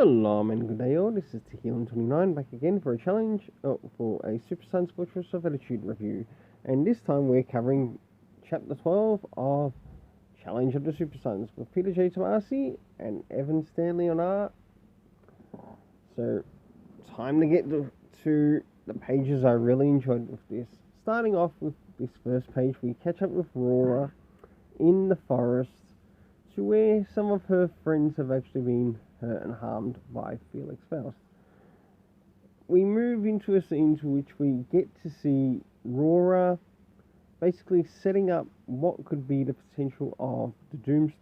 Shalom and good day all, this is Tequila29 back again for a challenge, for a Super Sons Fortress of Attitude review. And this time we're covering Chapter 12 of Challenge of the Super Sons with Peter J. Tomasi and Evan Stanley on art. So, time to get to the pages I really enjoyed with this. Starting off with this first page, we catch up with Rora in the forest to where some of her friends have actually been hurt and harmed by Felix Faust. We move into a scene to which we get to see Rora basically setting up what could be the potential of the Doom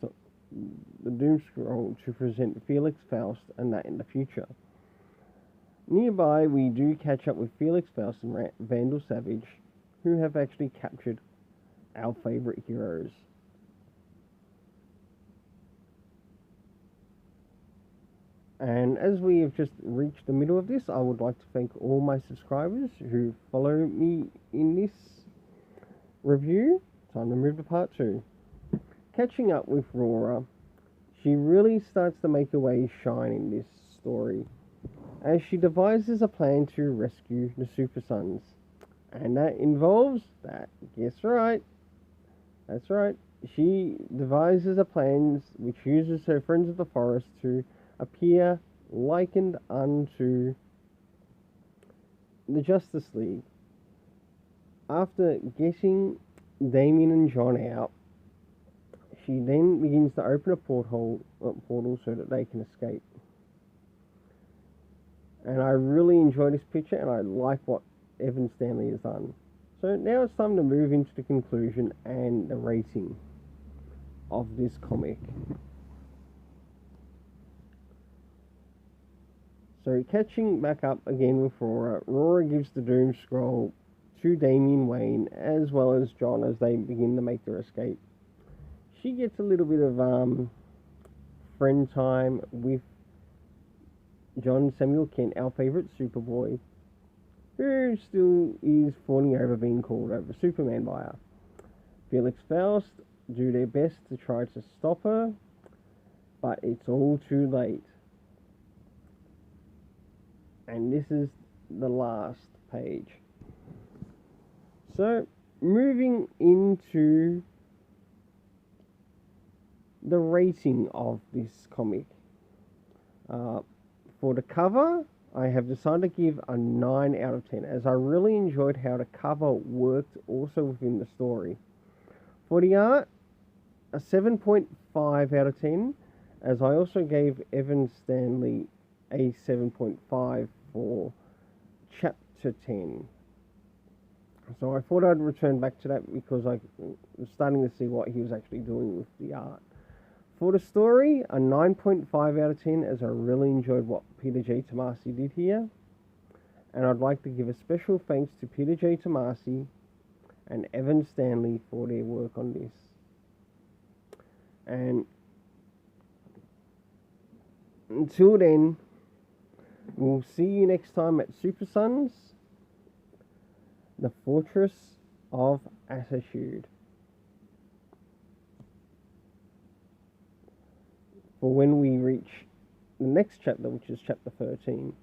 Scroll to present Felix Faust and that in the future. Nearby, we do catch up with Felix Faust and Vandal Savage, who have actually captured our favourite heroes. And as we have just reached the middle of this, I would like to thank all my subscribers who follow me in this review. Time to move to part 2. Catching up with Rora, she really starts to make her way shine in this story, as she devises a plan to rescue the Super Sons. And that involves guess right, that's right, she devises a plan which uses her friends of the forest to appear likened unto the Justice League. After getting Damien and John out, she then begins to open a portal so that they can escape. And I really enjoy this picture, and I like what Evan Stanley has done. So now it's time to move into the conclusion and the rating of this comic. So catching back up again with Rora, Rora gives the Doom Scroll to Damian Wayne as well as John as they begin to make their escape. She gets a little bit of friend time with John Samuel Kent, our favourite Superboy, who still is fawning over being called over Superman by her. Felix Faust do their best to try to stop her, but it's all too late. And this is the last page. So, moving into the rating of this comic. For the cover, I have decided to give a 9 out of 10, as I really enjoyed how the cover worked also within the story. For the art, a 7.5 out of 10, as I also gave Evan Stanley a 7.5 for chapter 10. So I thought I'd return back to that because I was starting to see what he was actually doing with the art. For the story, a 9.5 out of 10, as I really enjoyed what Peter J. Tomasi did here. And I'd like to give a special thanks to Peter J. Tomasi and Evan Stanley for their work on this. And until then, we'll see you next time at Super Sons, the Fortress of Attitude, for when we reach the next chapter, which is chapter 13.